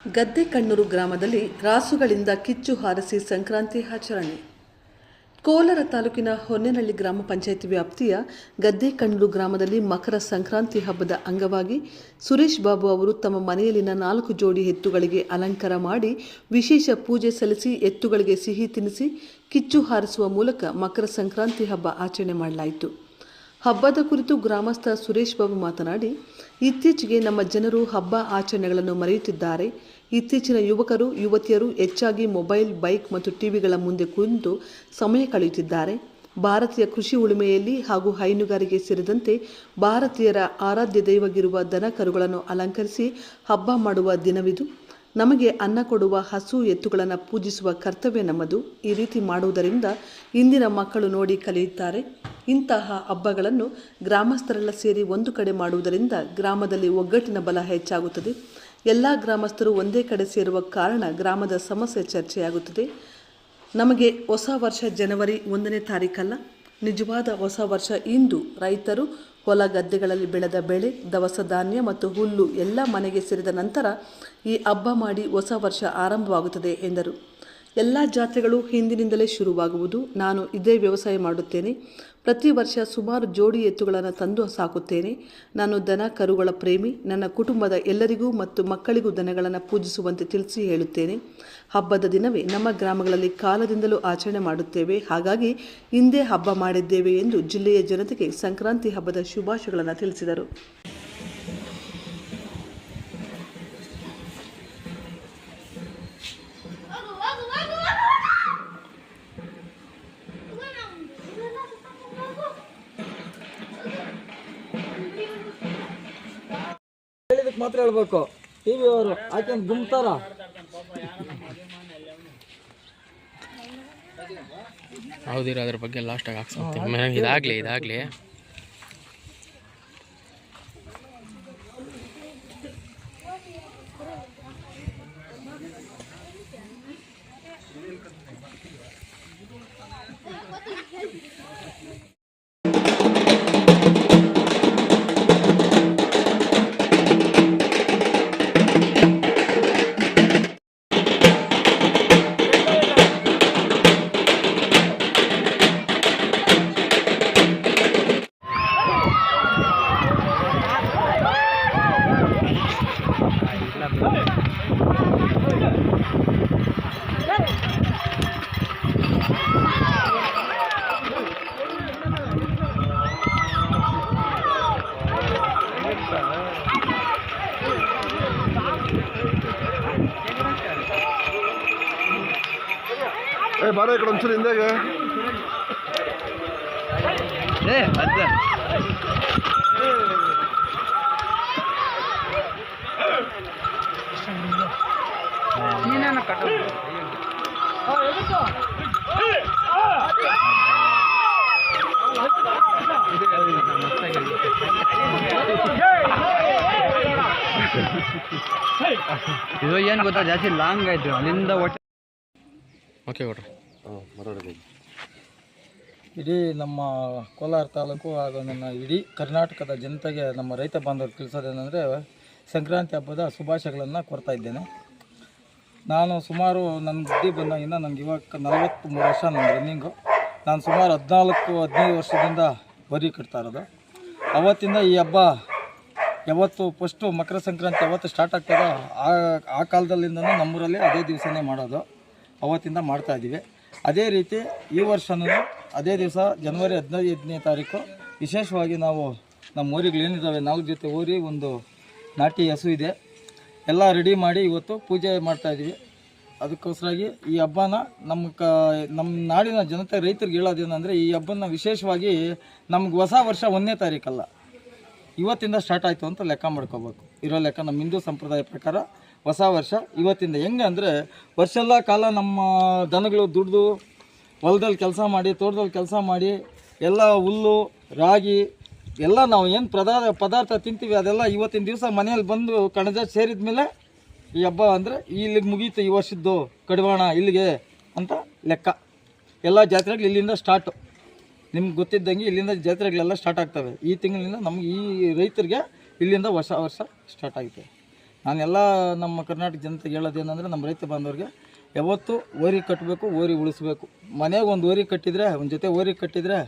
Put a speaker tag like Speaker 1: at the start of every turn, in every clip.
Speaker 1: ಗದ್ದೆಕಣ್ಣೂರು ಗ್ರಾಮದಲ್ಲಿ ರಾಸುಗಳಿಂದ ಕಿಚ್ಚು ಹಾರಿಸಿ ಸಂಕ್ರಾಂತಿ ಆಚರಣೆ. ಕೋಲಾರ ತಾಲೂಕಿನ ಹೊನ್ನೇನಹಳ್ಳಿ ಗ್ರಾಮ ಪಂಚಾಯಿತಿ ವ್ಯಾಪ್ತಿಯ ಗದ್ದೆಕಣ್ಣೂರು ಗ್ರಾಮದಲ್ಲಿ ಮಕರ ಸಂಕ್ರಾಂತಿ ಹಬ್ಬದ ಅಂಗವಾಗಿ ಸುರೇಶ್ ಬಾಬು ಅವರು ತಮ್ಮ ಮನೆಯಲ್ಲಿನ 4 ಜೋಡಿ ಎತ್ತುಗಳಿಗೆ ಅಲಂಕಾರ ಮಾಡಿ ವಿಶೇಷ ಪೂಜೆ ಸಲ್ಲಿಸಿ ಎತ್ತುಗಳಿಗೆ ಸಿಹಿ ತಿನ್ನಿಸಿ ಕಿಚ್ಚು ಹಾರಿಸುವ ಮೂಲಕ ಮಕರ ಸಂಕ್ರಾಂತಿ ಹಬ್ಬ ಆಚರಣೆ ಮಾಡಲಾಯಿತು. ಹಬ್ಬದ ಕುರಿತು ಗ್ರಾಮಸ್ಥ ಸುರೇಶ್ ಬಾಬು ಮಾತನಾಡಿ, ಇತ್ತೀಚೆಗೆ ನಮ್ಮ ಜನರು ಹಬ್ಬ ಆಚರಣೆಗಳನ್ನು ಮರೆಯುತ್ತಿದ್ದಾರೆ. ಇತ್ತೀಚಿನ ಯುವಕರು ಯುವತಿಯರು ಹೆಚ್ಚಾಗಿ ಮೊಬೈಲ್, ಬೈಕ್ ಮತ್ತು ಟಿವಿಗಳ ಮುಂದೆ ಕುಳಿತು ಸಮಯ ಕಳೆಯುತ್ತಿದ್ದಾರೆ. ಭಾರತೀಯ ಕೃಷಿ ಉಳುಮೆಯಲ್ಲಿ ಹಾಗೂ ಹೈನುಗಾರಿಕೆ ಸೇರಿದಂತೆ ಭಾರತೀಯರ ಆರಾಧ್ಯ ದೈವಗಿರುವ ದನ ಕರುಗಳನ್ನು ಅಲಂಕರಿಸಿ ಹಬ್ಬ ಮಾಡುವ ದಿನವಿದು. ನಮಗೆ ಅನ್ನ ಕೊಡುವ ಹಸು ಎತ್ತುಗಳನ್ನು ಪೂಜಿಸುವ ಕರ್ತವ್ಯ ನಮ್ಮದು. ಈ ರೀತಿ ಮಾಡುವುದರಿಂದ ಇಂದಿನ ಮಕ್ಕಳು ನೋಡಿ ಕಲಿಯುತ್ತಾರೆ. ಇಂತಹ ಹಬ್ಬಗಳನ್ನು ಗ್ರಾಮಸ್ಥರೆಲ್ಲ ಸೇರಿ ಒಂದು ಕಡೆ ಮಾಡುವುದರಿಂದ ಗ್ರಾಮದಲ್ಲಿ ಒಗ್ಗಟ್ಟಿನ ಬಲ ಹೆಚ್ಚಾಗುತ್ತದೆ. ಎಲ್ಲ ಗ್ರಾಮಸ್ಥರು ಒಂದೇ ಕಡೆ ಸೇರುವ ಕಾರಣ ಗ್ರಾಮದ ಸಮಸ್ಯೆ ಚರ್ಚೆಯಾಗುತ್ತದೆ. ನಮಗೆ ಹೊಸ ವರ್ಷ ಜನವರಿ 1ನೇ ತಾರೀಕಲ್ಲ, ನಿಜವಾದ ಹೊಸ ವರ್ಷ ಇಂದು. ರೈತರು ಹೊಲ ಗದ್ದೆಗಳಲ್ಲಿ ಬೆಳೆದ ಬೆಳೆ, ದವಸ ಧಾನ್ಯ ಮತ್ತು ಹುಲ್ಲು ಎಲ್ಲ ಮನೆಗೆ ಸೇರಿದ ನಂತರ ಈ ಹಬ್ಬ ಮಾಡಿ ಹೊಸ ವರ್ಷ ಆರಂಭವಾಗುತ್ತದೆ ಎಂದರು. ಎಲ್ಲ ಜಾತ್ರೆಗಳು ಹಿಂದಿನಿಂದಲೇ ಶುರುವಾಗುವುದು. ನಾನು ಇದೇ ವ್ಯವಸಾಯ ಮಾಡುತ್ತೇನೆ. ಪ್ರತಿ ವರ್ಷ ಸುಮಾರು ಜೋಡಿ ಎತ್ತುಗಳನ್ನು ತಂದು ಸಾಕುತ್ತೇನೆ. ನಾನು ದನ ಕರುಗಳ ಪ್ರೇಮಿ. ನನ್ನ ಕುಟುಂಬದ ಎಲ್ಲರಿಗೂ ಮತ್ತು ಮಕ್ಕಳಿಗೂ ದನಗಳನ್ನು ಪೂಜಿಸುವಂತೆ ತಿಳಿಸಿ ಹೇಳುತ್ತೇನೆ. ಹಬ್ಬದ ದಿನವೇ ನಮ್ಮ ಗ್ರಾಮಗಳಲ್ಲಿ ಕಾಲದಿಂದಲೂ ಆಚರಣೆ ಮಾಡುತ್ತೇವೆ. ಹಾಗಾಗಿ ಇಂದೇ ಹಬ್ಬ ಮಾಡಿದ್ದೇವೆ ಎಂದು ಜಿಲ್ಲೆಯ ಜನತೆಗೆ ಸಂಕ್ರಾಂತಿ ಹಬ್ಬದ ಶುಭಾಶಯಗಳನ್ನು ತಿಳಿಸಿದರು.
Speaker 2: ಹೇಳಿದಕ್ಕೆ ಮಾತ್ರ ಹೇಳ್ಬೇಕು. ಟಿವಿ ಅವರು ಆಕೆಂದು ಗುಮ್ತಾರ.
Speaker 3: ಹೌದಿರ ಅದ್ರ ಬಗ್ಗೆ ಲಾಸ್ಟಾಗಿ ಹಾಕ್ಸ್ಕೊತೀನಿ. ಇದಾಗಲಿ
Speaker 4: ಬಾರ ಈ ಕಡೆ ಒಂಚೂರು ಹಿಂದಾಗೆ.
Speaker 2: ಇದು ಏನು ಗೊತ್ತಾ, ಜಾಸ್ತಿ ಲಾಂಗ್ ಆಯ್ತು ಅಲ್ಲಿಂದ.
Speaker 3: ಓಕೆ ಕೊಡ್ರಿ.
Speaker 2: ಇಡೀ ನಮ್ಮ ಕೋಲಾರ ತಾಲೂಕು ಹಾಗೂ ನನ್ನ ಇಡೀ ಕರ್ನಾಟಕದ ಜನತೆಗೆ, ನಮ್ಮ ರೈತ ಬಾಂಧವರು ತಿಳಿಸೋದೇನೆಂದರೆ, ಸಂಕ್ರಾಂತಿ ಹಬ್ಬದ ಶುಭಾಶಯಗಳನ್ನು ಕೊಡ್ತಾ ಇದ್ದೇನೆ. ನಾನು ಸುಮಾರು ನನ್ನ ಬುದ್ಧಿ ಬಂದಾಗಿಂದ ನನಗೆ ಇವಾಗ 43 ವರ್ಷ ನನ್ನ ರನ್ನಿಂಗು. ನಾನು ಸುಮಾರು 14-15 ವರ್ಷದಿಂದ ಬರಿ ಕಟ್ತಾ ಇರೋದು. ಅವತ್ತಿಂದ ಈ ಹಬ್ಬ ಯಾವತ್ತು ಫಸ್ಟು ಮಕರ ಸಂಕ್ರಾಂತಿ ಯಾವತ್ತು ಸ್ಟಾರ್ಟ್ ಆಗ್ತದೋ ಆ ಕಾಲದಲ್ಲಿಂದನೂ ನಮ್ಮೂರಲ್ಲಿ ಅದೇ ದಿವಸನೇ ಮಾಡೋದು. ಅವತ್ತಿಂದ ಮಾಡ್ತಾಯಿದ್ದೀವಿ. ಅದೇ ರೀತಿ ಈ ವರ್ಷನೂ ಅದೇ ದಿವಸ ಜನವರಿ 15ನೇ ತಾರೀಕು ವಿಶೇಷವಾಗಿ ನಾವು ನಮ್ಮ ಊರಿಗಳೇನಿದ್ದಾವೆ 4 ಜೊತೆ ಊರಿ ಒಂದು ನಾಟಿ ಹಸು ಇದೆ, ಎಲ್ಲ ರೆಡಿ ಮಾಡಿ ಇವತ್ತು ಪೂಜೆ ಮಾಡ್ತಾಯಿದ್ದೀವಿ. ಅದಕ್ಕೋಸ್ಕರಾಗಿ ಈ ಹಬ್ಬನ ನಮ್ಮ ನಾಡಿನ ಜನತೆ ರೈತರಿಗೆ ಹೇಳೋದೇನೆಂದರೆ, ಈ ಹಬ್ಬನ ವಿಶೇಷವಾಗಿ ನಮ್ಗೆ ಹೊಸ ವರ್ಷ 1ನೇ ತಾರೀಕಲ್ಲ, ಇವತ್ತಿಂದ ಸ್ಟಾರ್ಟ್ ಆಯಿತು ಅಂತ ಲೆಕ್ಕ ಮಾಡ್ಕೋಬೇಕು. ಇರೋ ಲೆಕ್ಕ ನಮ್ಮ ಹಿಂದೂ ಸಂಪ್ರದಾಯ ಪ್ರಕಾರ ಹೊಸ ವರ್ಷ ಇವತ್ತಿಂದ. ಹೆಂಗೆ ಅಂದರೆ, ವರ್ಷೆಲ್ಲ ಕಾಲ ನಮ್ಮ ದನಗಳು ದುಡ್ದು ಹೊಲದಲ್ಲಿ ಕೆಲಸ ಮಾಡಿ, ತೋಟದಲ್ಲಿ ಕೆಲಸ ಮಾಡಿ, ಎಲ್ಲ ಹುಲ್ಲು ರಾಗಿ ಎಲ್ಲ ನಾವು ಏನು ಪದಾರ್ಥ ತಿಂತೀವಿ ಅದೆಲ್ಲ ಇವತ್ತಿನ ದಿವಸ ಮನೆಯಲ್ಲಿ ಬಂದು ಕಣಜ ಸೇರಿದ ಮೇಲೆ ಈ ಹಬ್ಬ ಅಂದರೆ ಇಲ್ಲಿಗೆ ಮುಗೀತು, ಈ ವರ್ಷದ್ದು ಕಡಿವಾಣ ಇಲ್ಲಿಗೆ ಅಂತ ಲೆಕ್ಕ. ಎಲ್ಲ ಜಾತ್ರೆಗಳು ಇಲ್ಲಿಂದ ಸ್ಟಾರ್ಟು. ನಿಮ್ಗೆ ಗೊತ್ತಿದ್ದಂಗೆ ಇಲ್ಲಿಂದ ಜಾತ್ರೆಗಳೆಲ್ಲ ಸ್ಟಾರ್ಟ್ ಆಗ್ತವೆ. ಈ ತಿಂಗಳಿಂದ ನಮ್ಗೆ ಈ ರೈತರಿಗೆ ಇಲ್ಲಿಂದ ಹೊಸ ವರ್ಷ ಸ್ಟಾರ್ಟ್ ಆಗುತ್ತೆ. ನಾನೆಲ್ಲ ನಮ್ಮ ಕರ್ನಾಟಕ ಜನತೆಗೆ ಹೇಳೋದೇನೆಂದರೆ ನಮ್ಮ ರೈತ ಬಾಂಧವರಿಗೆ ಯಾವತ್ತೂ ಓರಿ ಕಟ್ಟಬೇಕು, ಓರಿ ಉಳಿಸ್ಬೇಕು. ಮನೆಗೆ ಒಂದು ಓರಿ ಕಟ್ಟಿದರೆ, ಒಂದು ಜೊತೆ ಓರಿ ಕಟ್ಟಿದರೆ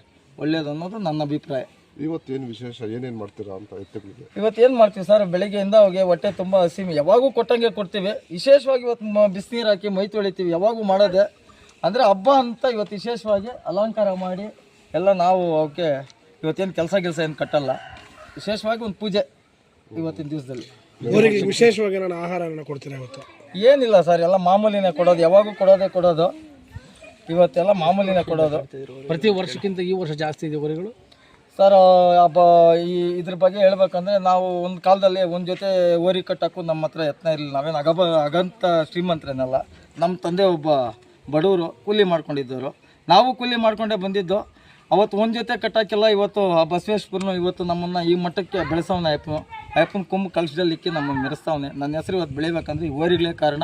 Speaker 2: ಒಳ್ಳೆಯದು ಅನ್ನೋದು ನನ್ನ ಅಭಿಪ್ರಾಯ.
Speaker 4: ಇವತ್ತೇನು ವಿಶೇಷ, ಏನೇನು ಮಾಡ್ತೀರಾ ಅಂತ ಎತ್ತುಗಳಿಗೆ?
Speaker 2: ಇವತ್ತೇನು ಮಾಡ್ತೀವಿ ಸರ್, ಬೆಳಗ್ಗೆಯಿಂದ ಹೋಗಿ ಹೊಟ್ಟೆ ತುಂಬ ಹಸಿ, ಯಾವಾಗೂ ಕೊಟ್ಟಂಗೆ ಕೊಡ್ತೀವಿ. ವಿಶೇಷವಾಗಿ ಇವತ್ತು ಬಿಸಿನೀರು ಹಾಕಿ ಮೈ ತೊಳಿತೀವಿ, ಯಾವಾಗೂ ಮಾಡೋದೆ. ಅಂದರೆ ಹಬ್ಬ ಅಂತ ಇವತ್ತು ವಿಶೇಷವಾಗಿ ಅಲಂಕಾರ ಮಾಡಿ ಎಲ್ಲ ನಾವು ಅವಕ್ಕೆ ಇವತ್ತೇನು ಕೆಲಸ ಏನು ಕಟ್ಟಲ್ಲ, ವಿಶೇಷವಾಗಿ ಒಂದು ಪೂಜೆ ಇವತ್ತಿನ ದಿವಸದಲ್ಲಿ.
Speaker 5: ಅವರಿಗೆ ವಿಶೇಷವಾಗಿ ನಾನು ಆಹಾರವನ್ನು ಕೊಡ್ತೀನಿ ಇವತ್ತು.
Speaker 2: ಏನಿಲ್ಲ ಸರ್, ಎಲ್ಲ ಮಾಮೂಲಿನೇ ಕೊಡೋದು, ಯಾವಾಗೂ ಕೊಡೋದು. ಇವತ್ತೆಲ್ಲ ಮಾಮೂಲಿನೇ ಕೊಡೋದು.
Speaker 5: ಪ್ರತಿ ವರ್ಷಕ್ಕಿಂತ ಈ ವರ್ಷ ಜಾಸ್ತಿ ಇದೆ ಊರುಗಳು
Speaker 2: ಸರ್. ಇದ್ರ ಬಗ್ಗೆ ಹೇಳ್ಬೇಕಂದ್ರೆ ನಾವು ಒಂದು ಕಾಲದಲ್ಲಿ ಒಂದು ಜೊತೆ ಓರಿ ಕಟ್ಟೋಕ್ಕೂ ನಮ್ಮ ಹತ್ರ ಯತ್ನ ಇರಲಿಲ್ಲ. ನಾವೇನು ಅಗಂತ ಶ್ರೀಮಂತರೇನಲ್ಲ. ನಮ್ಮ ತಂದೆ ಒಬ್ಬ ಬಡವರು, ಕೂಲಿ ಮಾಡ್ಕೊಂಡಿದ್ದವರು. ನಾವು ಕೂಲಿ ಮಾಡ್ಕೊಂಡೇ ಬಂದಿದ್ದು. ಅವತ್ತು ಒಂದು ಜೊತೆ ಕಟ್ಟೋಕ್ಕೆಲ್ಲ ಇವತ್ತು ಆ ಬಸವೇಶ್ವರನು ಇವತ್ತು ನಮ್ಮನ್ನು ಈ ಮಟ್ಟಕ್ಕೆ ಬೆಳೆಸೋನೆ. ಅಯ್ಯಪ್ಪನ ಕೊಂಬು ಕಲಶದಲ್ಲಿ ಇಕ್ಕಿ ನಮ್ಮನ್ನು ಮೆರೆಸ್ತಾವನೆ. ನನ್ನ ಹೆಸರು ಇವತ್ತು ಬೆಳಿಬೇಕಂದ್ರೆ ಈ ಓರಿಗಳೇ ಕಾರಣ.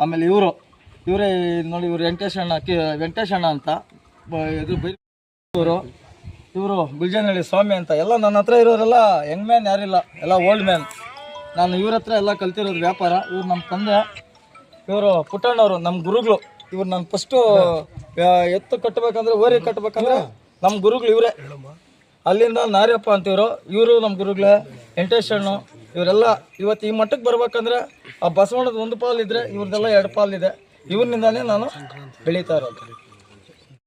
Speaker 2: ಆಮೇಲೆ ಇವರೇ ನೋಡಿ, ಇವರು ವೆಂಕಟೇಶ್ ಅಣ್ಣ ಅಂತ ಇದು ಇವರು ಗುಲ್ಜನಹಳ್ಳಿ ಸ್ವಾಮಿ ಅಂತ. ಎಲ್ಲ ನನ್ನ ಹತ್ರ ಇರೋರೆಲ್ಲ ಯಂಗ್ ಮ್ಯಾನ್ ಯಾರಿಲ್ಲ, ಎಲ್ಲ ಓಲ್ಡ್ ಮ್ಯಾನ್. ನಾನು ಇವ್ರ ಹತ್ರ ಎಲ್ಲ ಕಲ್ತಿರೋದು ವ್ಯಾಪಾರ. ಇವ್ರು ನಮ್ಮ ತಂದೆ, ಇವರು ಪುಟ್ಟಣ್ಣವರು ನಮ್ಮ ಗುರುಗಳು. ಇವ್ರು ನಾನು ಫಸ್ಟು ಎತ್ತು ಕಟ್ಟಬೇಕಂದ್ರೆ, ಓರಿ ಕಟ್ಟಬೇಕಂದ್ರೆ ನಮ್ಮ ಗುರುಗಳು ಇವರೇ. ಅಲ್ಲಿಂದ ನಾರ್ಯಪ್ಪ ಅಂತಿವರು, ಇವರು ನಮ್ಮ ಗುರುಗಳೇ. ವೆಂಕಟೇಶ್ ಅಣ್ಣ ಇವರೆಲ್ಲ ಇವತ್ತು ಈ ಮಟ್ಟಕ್ಕೆ ಬರ್ಬೇಕಂದ್ರೆ ಆ ಬಸವಣ್ಣದ ಒಂದು ಪಾಲಿದ್ರೆ ಇವ್ರದ್ದೆಲ್ಲ 2 ಪಾಲಿದೆ. ಇವ್ರನಿಂದಾನೇ ನಾನು ಬೆಳೀತಾ ಇರೋದು.